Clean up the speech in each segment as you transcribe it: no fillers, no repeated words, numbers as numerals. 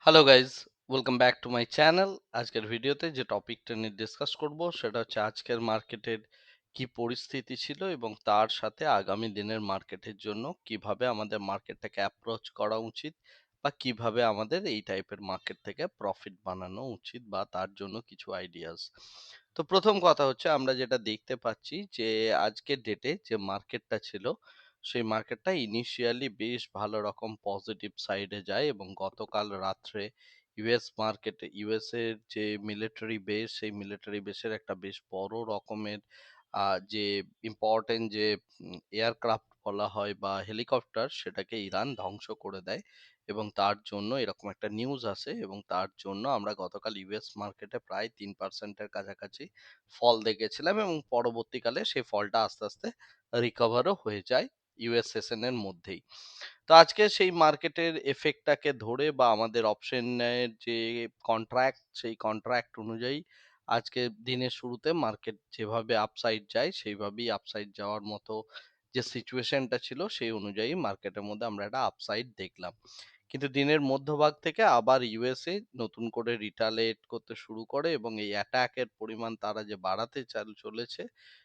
Hello guys, welcome back to my channel. আজকের ভিডিওতে যে টপিকটা নিয়ে ডিসকাস করব সেটা হচ্ছে আজকের মার্কেটের কি পরিস্থিতি ছিল এবং তার সাথে আগামী দিনের মার্কেটের জন্য কিভাবে আমাদের মার্কেটটাকে অ্যাপ্রোচ করা উচিত বা কিভাবে আমাদের এই টাইপের মার্কেট থেকে প্রফিট বানানো উচিত বা তার জন্য কিছু আইডিয়াস। তো প্রথম কথা হচ্ছে আমরা যেটা দেখতে পাচ্ছি যে আজকের ডেটে যে মার্কেটটা ছিল সেই মার্কেটটা ইনিশিয়ালি বেশ ভালো রকম পজিটিভ সাইডে যায় এবং গতকাল রাত্রে ইউএস মার্কেটে ইউএস এর যে মিলিটারি বেস সেই মিলিটারি বেসের একটা বেশ বড় রকমের যে ইম্পর্টেন্ট যে এয়ারক্রাফট বলা হয় বা হেলিকপ্টার সেটাকে ইরান ধ্বংস করে দেয় এবং তার জন্য এরকম একটা নিউজ আসে এবং তার জন্য আমরা গতকাল ইউএস মার্কেটে প্রায় 3%-এর কাছাকাছি ফল দেখেছিলাম এবং পরবর্তীকালে সেই ফলটা আস্তে আস্তে রিকভারও হয়ে যায় ইউএস সেশন এর মধ্যেই। তো আজকে সেই মার্কেটের এফেক্টটাকে ধরে বা আমাদের অপশনের যে কন্ট্রাক্ট সেই কন্ট্রাক্ট অনুযায়ী আজকে দিনের শুরুতে মার্কেট যেভাবে আপসাইড যায় সেইভাবেই আপসাইড যাওয়ার মতো যে সিচুয়েশনটা ছিল সেই অনুযায়ী মার্কেটের মধ্যে আমরা একটা আপসাইড দেখলাম। কিন্তু দিনের মধ্যভাগ থেকে আবার ইউএসএ নতুন করে রিটালিয়েট করতে শুরু করে এবং এই অ্যাটাকের পরিমাণ তারা যে বাড়াতে চলেছে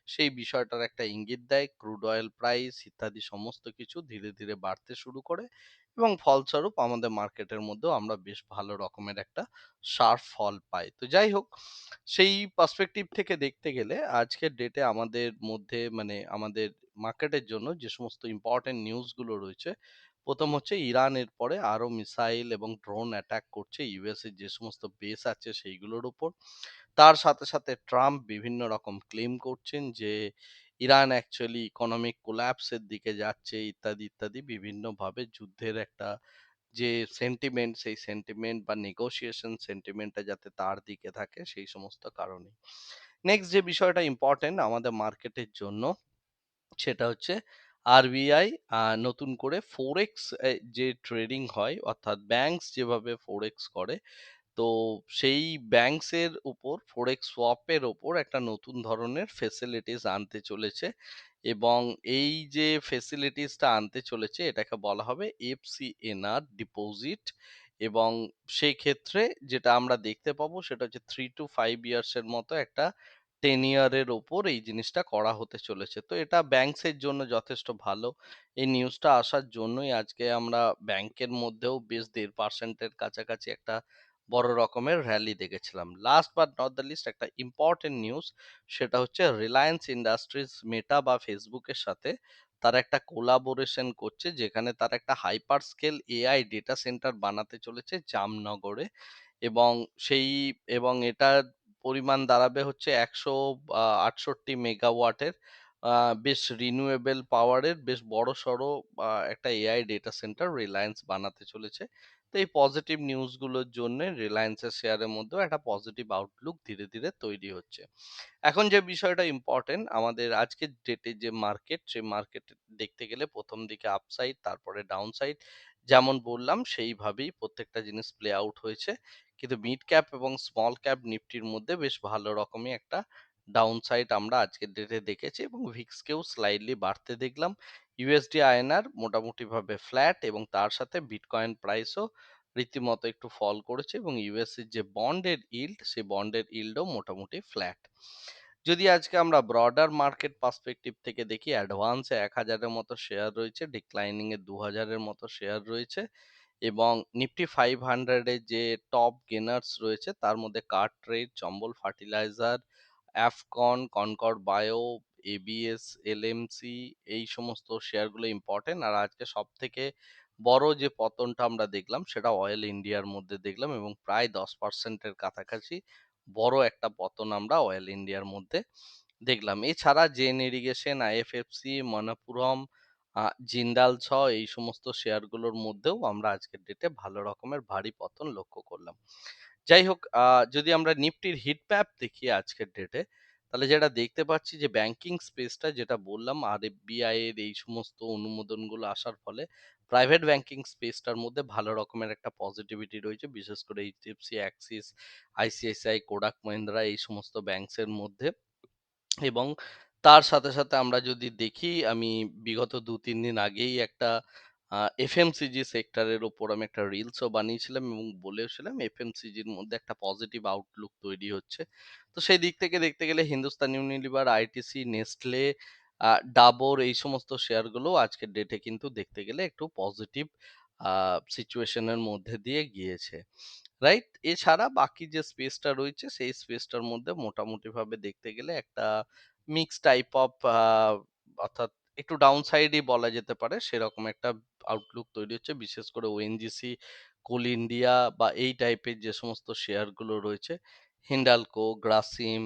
সেই বিষয়টার একটা ইঙ্গিত দেয়। ক্রুড অয়েল প্রাইস ইত্যাদি সমস্ত কিছু ধীরে ধীরে বাড়তে শুরু করে এবং ফলস্বরূপ আমাদের মার্কেটের মধ্যেও আমরা বেশ ভালো রকমের একটা শার্প ফল পাই। তো যাই হোক, সেই পার্সপেক্টিভ থেকে দেখতে গেলে আজকের ডেটে আমাদের মধ্যে মানে আমাদের মার্কেটের জন্য যে সমস্ত ইম্পর্টেন্ট নিউজগুলো রয়েছে, প্রথম হচ্ছে ইরানের পরে আরো মিসাইল এবং ড্রোন অ্যাটাক করছে ইউএস এর যে সমস্ত বেস আছে সেইগুলোর উপর। তার সাথে সাথে ট্রাম্প বিভিন্ন রকম ক্লেম করছেন যে ইরান অ্যাকচুয়ালি ইকোনমিক কোল্যাপসের দিকে যাচ্ছে ইত্যাদি ইত্যাদি বিভিন্ন ভাবে যুদ্ধের একটা যে সেন্টিমেন্ট সেই সেন্টিমেন্ট বা নেগোসিয়েশন সেন্টিমেন্টটা যাতে তার দিকে থাকে সেই সমস্ত কারণে। নেক্সট যে বিষয়টা ইম্পর্টেন্ট আমাদের মার্কেটের জন্য সেটা হচ্ছে আরবিআই নতুন করে ফোরেক্স যে ট্রেডিং হয় অর্থাৎ ব্যাংকস যেভাবে ফোরেক্স করে, তো সেই ব্যাংকস এর উপর ফরেক্স সোয়াপ এর উপর একটা নতুন ধরনের ফেসিলিটিস আনতে চলেছে এবং এই যে ফেসিলিটিসটা আনতে চলেছে এটাকে বলা হবে এফসিএনআর ডিপোজিট। এবং সেই ক্ষেত্রে যেটা আমরা দেখতে পাবো সেটা হচ্ছে 3 to 5 ইয়ার্স এর মতো একটা টেনিয়ারের ওপর এই জিনিসটা করা হতে চলেছে। তো এটা ব্যাংকস এর জন্য যথেষ্ট ভালো। এই নিউজটা আসার জন্যই আজকে আমরা ব্যাংকের মধ্যেও বেশ 1.5%-এর কাছাকাছি একটা বড় রকমের র‍্যালি দেখেছিলাম। Last but not the least একটা ইম্পর্টেন্ট নিউজ সেটা হচ্ছে রিলায়েন্স ইন্ডাস্ট্রিজ মেটা বা ফেসবুকের সাথে তারা একটা কোলাবোরেশন করছে যেখানে তারা একটা hyper scale AI data centre বানাতে চলেছে জামনগরে এবং সেই এবং এটার পরিমাণ দাঁড়াবে হচ্ছে 168 মেগাওয়াটের বেশ রিনিউয়েবল পাওয়ারের বেশ বড়সড় একটা এআই ডেটা সেন্টার রিলায়েন্স বানাতে চলেছে। তো এই পজিটিভ নিউজগুলোর জন্য রিলায়েন্সের শেয়ারের মধ্যেও একটা পজিটিভ আউটলুক ধীরে ধীরে তৈরি হচ্ছে। এখন যে বিষয়টা ইম্পর্টেন্ট আমাদের আজকের ডেটে যে মার্কেট সেই মার্কেট দেখতে গেলে প্রথম দিকে আপসাইড তারপরে ডাউনসাইড যেমন বললাম সেইভাবেই প্রত্যেকটা জিনিস প্লে আউট হয়েছে। কিন্তু মিড ক্যাপ এবং স্মল ক্যাপ নিফটির মধ্যে বেশ ভালো রকমই একটা ডাউনসাইড আমরা আজকের ডেটে দেখেছি এবং ভিক্সকেও স্লাইডলি বাড়তে দেখলাম। ইউএসডি আইএনআর মোটামুটি ভাবে ফ্ল্যাট এবং তার সাথে বিটকয়েন প্রাইসও রীতিমতো একটু ফল করেছে এবং ইউএস এর যে বন্ডের ইল্ড সেই বন্ডের ইল্ডও মোটামুটি ফ্ল্যাট। যদি আজকে আমরা ব্রডার মার্কেট পার্সপেক্টিভ থেকে দেখি অ্যাডভান্সে 1,000-এর মতো শেয়ার রয়েছে, ডিক্লাইনিং এ 2,000-এর মতো শেয়ার রয়েছে এবং নিফটি 500-এর যে টপ গেনার্স রয়েছে তার মধ্যে কার্টরেট, Chambal fertiliser, Afcons, Concord bio, ABS, LMC এই সমস্ত শেয়ারগুলো ইম্পর্টেন্ট। আর আজকে সব থেকে বড় যে পতনটা আমরা দেখলাম সেটা অয়েল ইন্ডিয়ার মধ্যে দেখলাম এবং প্রায় 10%-এর কাছাকাছি বড় একটা পতন আমরা অয়েল ইন্ডিয়ার মধ্যে দেখলাম। এছাড়া জেন ইরিগেশন, আইএফএফসি, মনপ্পুরম, জিন্দাল ছ এই সমস্ত শেয়ারগুলোর মধ্যেও আমরা আজকের ডেটে ভালো রকমের ভারী পতন লক্ষ্য করলাম। যাই হোক, যদি আমরা নিফটির হিট ম্যাপ দেখি আজকের ডেটে তাহলে যেটা দেখতে পাচ্ছি যে ব্যাংকিং স্পেসটা যেটা বললাম আরবিআই এর এই সমস্ত অনুমোদনগুলো আসার ফলে প্রাইভেট ব্যাংকিং স্পেসটার মধ্যে ভালো রকমের একটা পজিটিভিটি রয়েছে, বিশেষ করে HDFC, Axis, ICICI, Kotak Mahindra এই সমস্ত ব্যাংকস এর মধ্যে। এবং তার সাথে সাথে আমরা যদি দেখি আমি বিগত 2-3 দিন আগেই একটা এফএমসিজি সেক্টরের উপর আমি একটা রিলসও বানিয়েছিলাম এবং বলেওছিলাম এফএমসিজির মধ্যে একটা পজিটিভ আউটলুক তৈরি হচ্ছে। তো সেই দিক থেকে দেখতে গেলে Hindustan Unilever, ITC, Nestle, Dabur এই সমস্ত শেয়ারগুলো আজকের ডেটে কিন্তু দেখতে গেলে একটু পজিটিভ সিচুয়েশনের মধ্যে দিয়ে গিয়েছে। রাইট? এছাড়া বাকি যে স্পেসটা রয়েছে সেই স্পেসটার মধ্যে মোটামুটিভাবে দেখতে গেলে একটা মিক্স টাইপ অফ অর্থাৎ একটু ডাউন সাইডই বলা যেতে পারে সেরকম একটা আউটলুক তৈরি হচ্ছে। বিশেষ করে ওএনজিসি, কোল ইন্ডিয়া বা এই টাইপের যে সমস্ত শেয়ারগুলো রয়েছে, হিন্ডালকো, গ্রাসিম,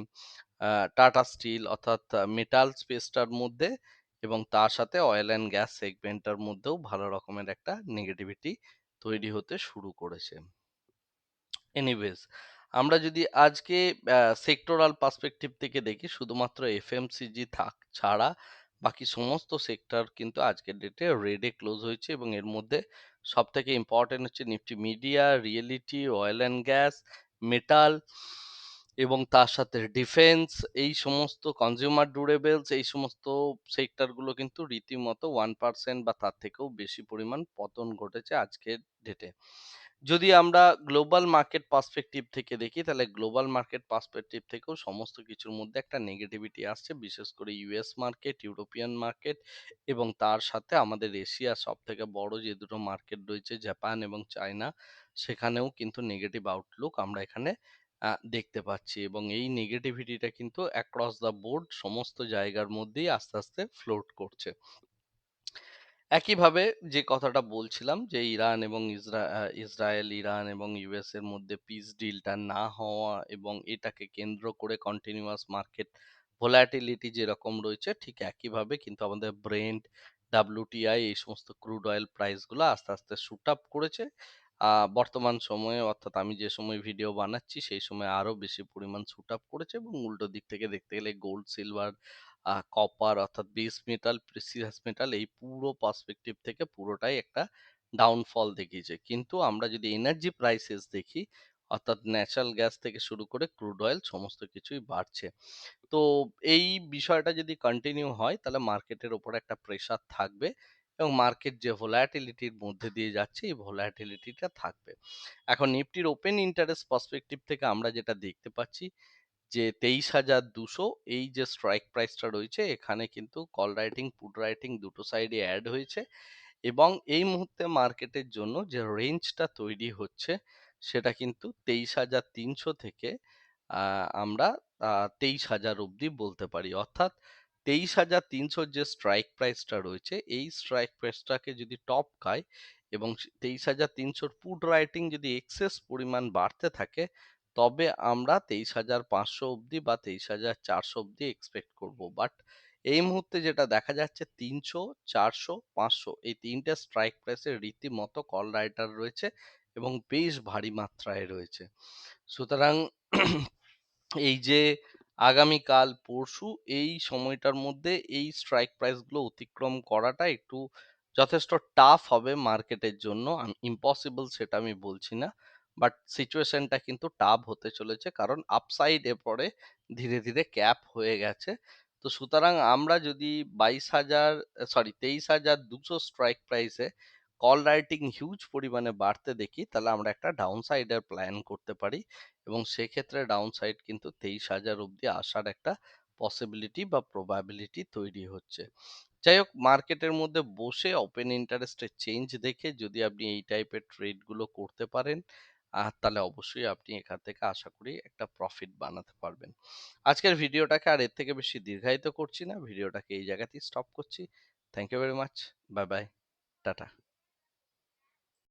টাটা স্টিল অর্থাৎ মেটাল স্পেসটার মধ্যে এবং তার সাথে অয়েল অ্যান্ড গ্যাস সেগমেন্টটার মধ্যেও ভালো রকমের একটা নেগেটিভিটি তৈরি হতে শুরু করেছে। এনিওয়েজ, আমরা যদি আজকে সেক্টরাল পার্সপেক্টিভ থেকে দেখি শুধুমাত্র এফএমসিজি ছাড়া বাকি সমস্ত সেক্টর কিন্তু আজকের ডেটে রেডে ক্লোজ হয়েছে এবং এর মধ্যে সব থেকে ইম্পর্টেন্ট হচ্ছে Nifty media, reality, oil and gas, metal এবং তার সাথে ডিফেন্স, এই সমস্ত কনজিউমার ডুরেবলস, এই সমস্ত সেক্টরগুলো কিন্তু রীতিমতো 1% বা তার থেকেও বেশি পরিমাণ পতন ঘটেছে আজকের ডেটে। যদি আমরা গ্লোবাল মার্কেট পার্সপেক্টিভ থেকে দেখি তাহলে গ্লোবাল মার্কেট পার্সপেক্টিভ থেকেও সমস্ত কিছুর মধ্যে একটা নেগেটিভিটি আসছে, বিশেষ করে ইউএস মার্কেট, ইউরোপিয়ান মার্কেট এবং তার সাথে আমাদের এশিয়ার সব থেকে বড় যে দুটো মার্কেট রয়েছে জাপান এবং চায়না, সেখানেও কিন্তু নেগেটিভ আউটলুক আমরা এখানে দেখতে পাচ্ছি এবং এই নেগেটিভিটিটা কিন্তু অ্যাক্রস দ্য বোর্ড সমস্ত জায়গার মধ্যেই আস্তে আস্তে ফ্লোট করছে। একইভাবে যে কথাটা বলছিলাম যে ইসরায়েল, ইরান এবং ইউএস এর মধ্যে পিস ডিলটা না হওয়া এবং এটাকে কেন্দ্র করে কন্টিনিউয়াস মার্কেট ভোলাটিলিটি যেরকম রয়েছে, ঠিক একইভাবে কিন্তু আমাদের ব্রেন্ট, ডাব্লিউটিআই এই সমস্ত ক্রুড অয়েল প্রাইসগুলো আস্তে আস্তে শুট আপ করেছে। বর্তমান সময়ে অর্থাৎ আমি যে সময় ভিডিও বানাচ্ছি সেই সময় আরো বেশি পরিমাণ শুট আপ করেছে এবং উল্টো দিক থেকে দেখতে গেলে গোল্ড, সিলভার, কপার অর্থাৎ বেস মেটাল, প্রেসিয়াস মেটাল এই পুরো পার্সপেক্টিভ থেকে পুরোটাই একটা ডাউনফল দেখিয়েছে। কিন্তু আমরা যদি এনার্জি প্রাইসেস দেখি, অর্থাৎ ন্যাচারাল গ্যাস থেকে শুরু করে ক্রুড অয়েল সমস্ত কিছুই বাড়ছে। তো এই বিষয়টা যদি কন্টিনিউ হয় তাহলে মার্কেটের ওপর একটা প্রেসার থাকবে এবং মার্কেট যে ভোলাটিলিটির মধ্যে দিয়ে যাচ্ছে এই ভোলাটিলিটিটা থাকবে। এখন নিফটির ওপেন ইন্টারেস্ট পার্সপেক্টিভ থেকে আমরা যেটা দেখতে পাচ্ছি যে 23,200 এই যে স্ট্রাইক প্রাইসটা রয়েছে, এখানে কিন্তু কল রাইটিং, পুট রাইটিং দুটো সাইডে অ্যাড হয়েছে এবং এই মুহূর্তে মার্কেটের জন্য যে রেঞ্জটা তৈরি হচ্ছে সেটা কিন্তু 23,300 থেকে আমরা 23,000 অব্দি বলতে পারি। অর্থাৎ 23,300 যে স্ট্রাইক প্রাইসটা রয়েছে এই স্ট্রাইক প্রাইসটাকে যদি টপ খায় এবং 23,300 পুট রাইটিং যদি এক্সেস পরিমাণ বাড়তে থাকে, তবে আমরা 23,500 অব্দি বা 23,400 অব্দি এক্সপেক্ট করব। বাট এই মুহূর্তে যেটা দেখা যাচ্ছে 300, 400, 500 এই তিনটে স্ট্রাইক প্রাইসে রীতিমতো কল রাইটার রয়েছে এবং বেশ ভারী মাত্রায় রয়েছে। সুতরাং এই যে আগামীকাল, পরশু এই সময়টার মধ্যে এই স্ট্রাইক প্রাইস গুলো অতিক্রম করাটা একটু যথেষ্ট টাফ হবে মার্কেটের জন্য। ইম্পসিবল সেটা আমি বলছি না, বাট সিচুয়েশনটা কিন্তু টাফ হতে চলেছে কারণ আপসাইড এ পরে ধীরে ধীরে ক্যাপ হয়ে গেছে। তো সুতরাং আমরা যদি 23,200 স্ট্রাইক প্রাইসে কল রাইটিং হিউজ পরিমাণে বাড়তে দেখি তাহলে আমরা একটা ডাউন সাইডের প্ল্যান করতে পারি এবং সেক্ষেত্রে ডাউন সাইড কিন্তু 23,000 অব্দি আসার একটা পসিবিলিটি বা প্রবাবিলিটি তৈরি হচ্ছে। যাই হোক, মার্কেটের মধ্যে বসে ওপেন ইন্টারেস্টের চেঞ্জ দেখে যদি আপনি এই টাইপের ট্রেড গুলো করতে পারেন, তাহলে অবশ্যই আপনি এখান থেকে আশা করি একটা প্রফিট বানাতে পারবেন। আজকের ভিডিওটাকে আর এর থেকে বেশি দীর্ঘায়িত করছি না, ভিডিওটাকে এই জায়গাতেই স্টপ করছি। Thank you very much. Bye bye. Tata.